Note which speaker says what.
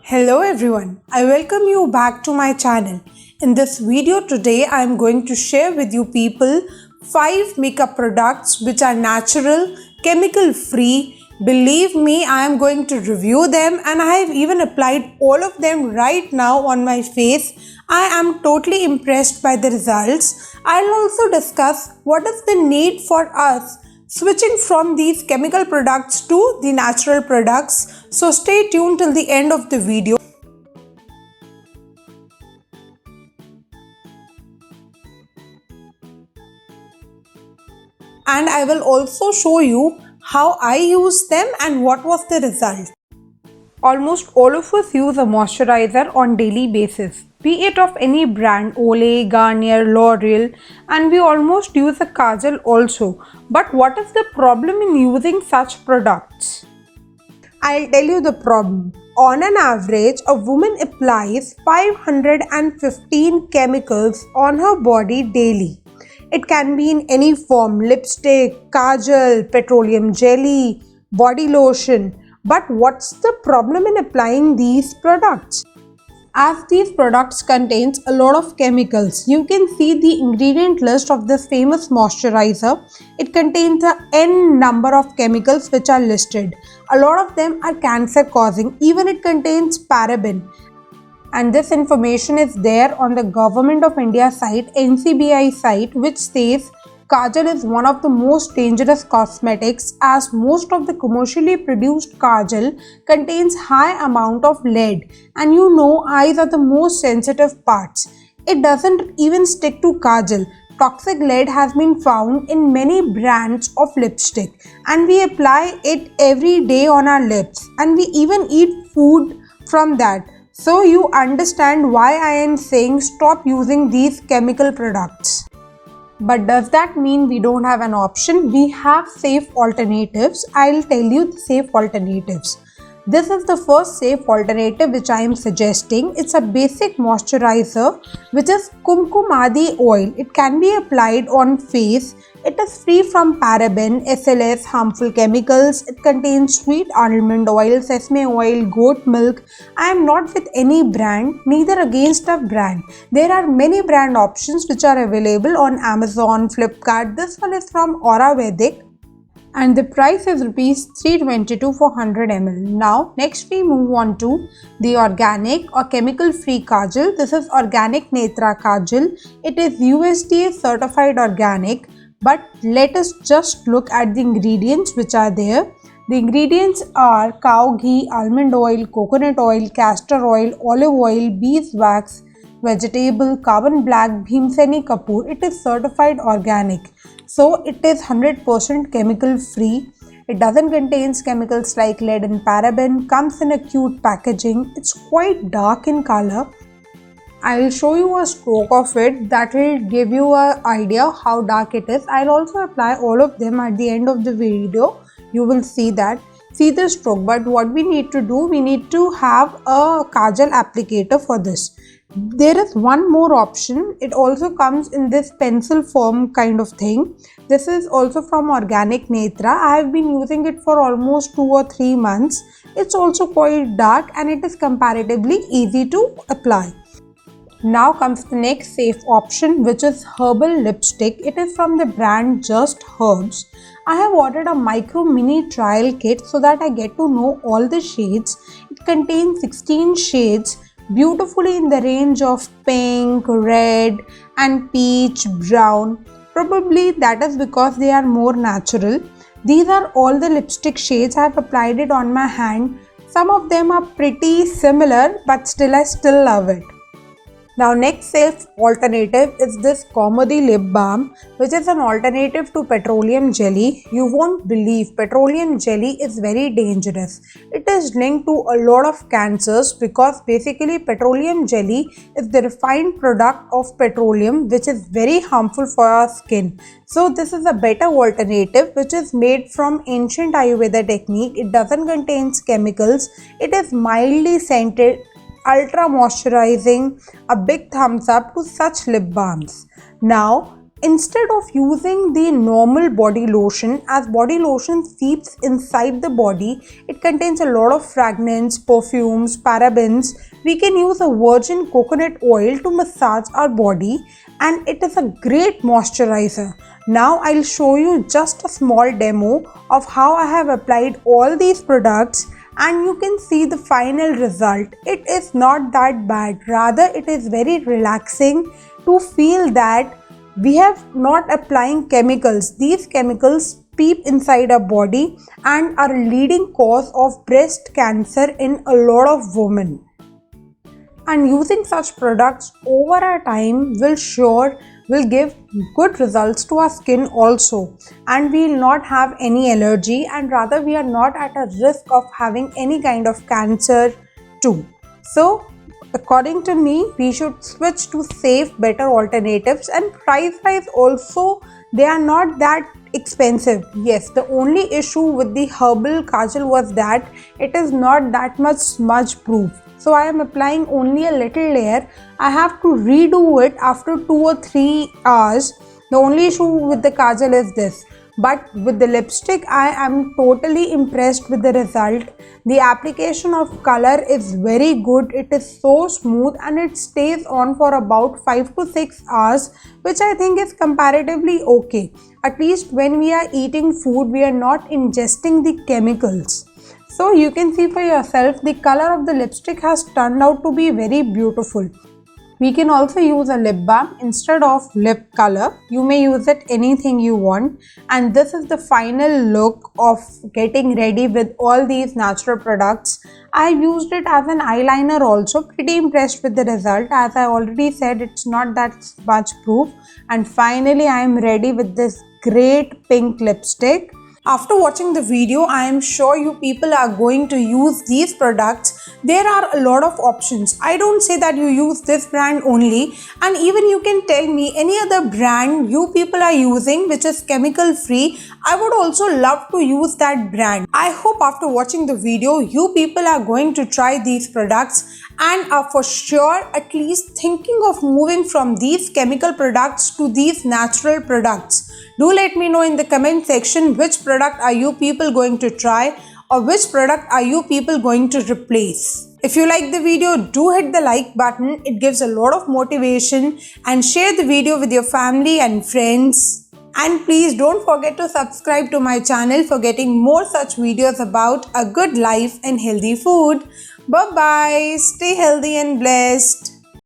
Speaker 1: Hello everyone, I welcome you back to my channel. In this video today, I am going to share with you people 5 makeup products which are natural, chemical free. Believe me, I am going to review them and I have even applied all of them right now on my face. I am totally impressed by the results. I'll also discuss what is the need for us switching from these chemical products to the natural products. So stay tuned till the end of the video. And I will also show you how I use them and what was the result. Almost all of us use a moisturizer on daily basis, be it of any brand, Olay, Garnier, L'Oreal, and we almost use a kajal also. But what is the problem in using such products? I'll tell you the problem. On an average, a woman applies 515 chemicals on her body daily. It can be in any form: lipstick, kajal, petroleum jelly, body lotion. But what's the problem in applying these products? As these products contains a lot of chemicals, you can see the ingredient list of this famous moisturizer. It contains a n number of chemicals which are listed. A lot of them are cancer causing, even it contains paraben. And this information is there on the Government of India site, NCBI site, which says kajal is one of the most dangerous cosmetics as most of the commercially produced kajal contains high amount of lead, and you know eyes are the most sensitive parts. It doesn't even stick to kajal. Toxic lead has been found in many brands of lipstick and we apply it every day on our lips and we even eat food from that. So you understand why I am saying stop using these chemical products. But does that mean we don't have an option? We have safe alternatives. I'll tell you the safe alternatives. This is the first safe alternative which I am suggesting. It's a basic moisturizer which is Kumkumadi oil. It can be applied on face. It is free from paraben, SLS, harmful chemicals. It contains sweet almond oil, sesame oil, goat milk. I am not with any brand, neither against a brand. There are many brand options which are available on Amazon, Flipkart. This one is from Ayurvedic and the price is rupees 322 for 100 ml. Now next we move on to the organic or chemical free kajal. This is Organic Netra Kajal. It is USDA certified organic. But let us just look at the ingredients which are there. The ingredients are cow ghee, almond oil, coconut oil, castor oil, olive oil, beeswax, vegetable, carbon black, bhimseni kapoor. It is certified organic. So it is 100% chemical free. It doesn't contain chemicals like lead and paraben. Comes in a cute packaging. It's quite dark in color. I will show you a stroke of it that will give you an idea how dark it is. I'll also apply all of them at the end of the video. You will see that. See the stroke. But what we need to do, we need to have a kajal applicator for this. There is one more option. It also comes in this pencil form kind of thing. This is also from Organic Netra. I have been using it for almost 2 or 3 months. It's also quite dark and it is comparatively easy to apply. Now comes the next safe option, which is herbal lipstick. It is from the brand Just Herbs. I have ordered a micro mini trial kit so that I get to know all the shades. It contains 16 shades, beautifully in the range of pink, red and peach, brown. Probably that is because they are more natural. These are all the lipstick shades. I have applied it on my hand. Some of them are pretty similar, but I still love it. Now next safe alternative is this Kaumudi lip balm, which is an alternative to petroleum jelly. You won't believe petroleum jelly is very dangerous. It is linked to a lot of cancers because basically petroleum jelly is the refined product of petroleum which is very harmful for our skin. So this is a better alternative which is made from ancient Ayurveda technique. It doesn't contain chemicals. It is mildly scented, ultra moisturizing. A big thumbs up to such lip balms. Now Instead of using the normal body lotion, as body lotion seeps inside the body, it contains a lot of fragrance, perfumes, parabens. We can use a virgin coconut oil to massage our body, and it is a great moisturizer. Now I'll show you just a small demo of how I have applied all these products, and you can see the final result. It is not that bad, rather it is very relaxing to feel that we have not applying chemicals. These chemicals peep inside our body and are a leading cause of breast cancer in a lot of women. And using such products over a time will give good results to our skin also, and we will not have any allergy, and rather we are not at a risk of having any kind of cancer too. So according to me, we should switch to safe, better alternatives, and price wise also they are not that expensive. Yes, the only issue with the herbal kajal was that it is not that much smudge proof. So I am applying only a little layer. I have to redo it after 2 or 3 hours. The only issue with the kajal is this. But with the lipstick, I am totally impressed with the result. The application of color is very good. It is so smooth and it stays on for about 5 to 6 hours, which I think is comparatively okay. At least when we are eating food, we are not ingesting the chemicals. So you can see for yourself, the color of the lipstick has turned out to be very beautiful. We can also use a lip balm instead of lip color. You may use it anything you want. And this is the final look of getting ready with all these natural products. I used it as an eyeliner also. Pretty impressed with the result. As I already said, it's not that much proof. And finally, I am ready with this great pink lipstick. After watching the video, I am sure you people are going to use these products. There are a lot of options. I don't say that you use this brand only, and even you can tell me any other brand you people are using which is chemical free. I would also love to use that brand. I hope after watching the video, you people are going to try these products and are for sure at least thinking of moving from these chemical products to these natural products. Do let me know in the comment section which product are you people going to try, or which product are you people going to replace. If you like the video, do hit the like button. It gives a lot of motivation, and share the video with your family and friends. And please don't forget to subscribe to my channel for getting more such videos about a good life and healthy food. Bye bye. Stay healthy and blessed.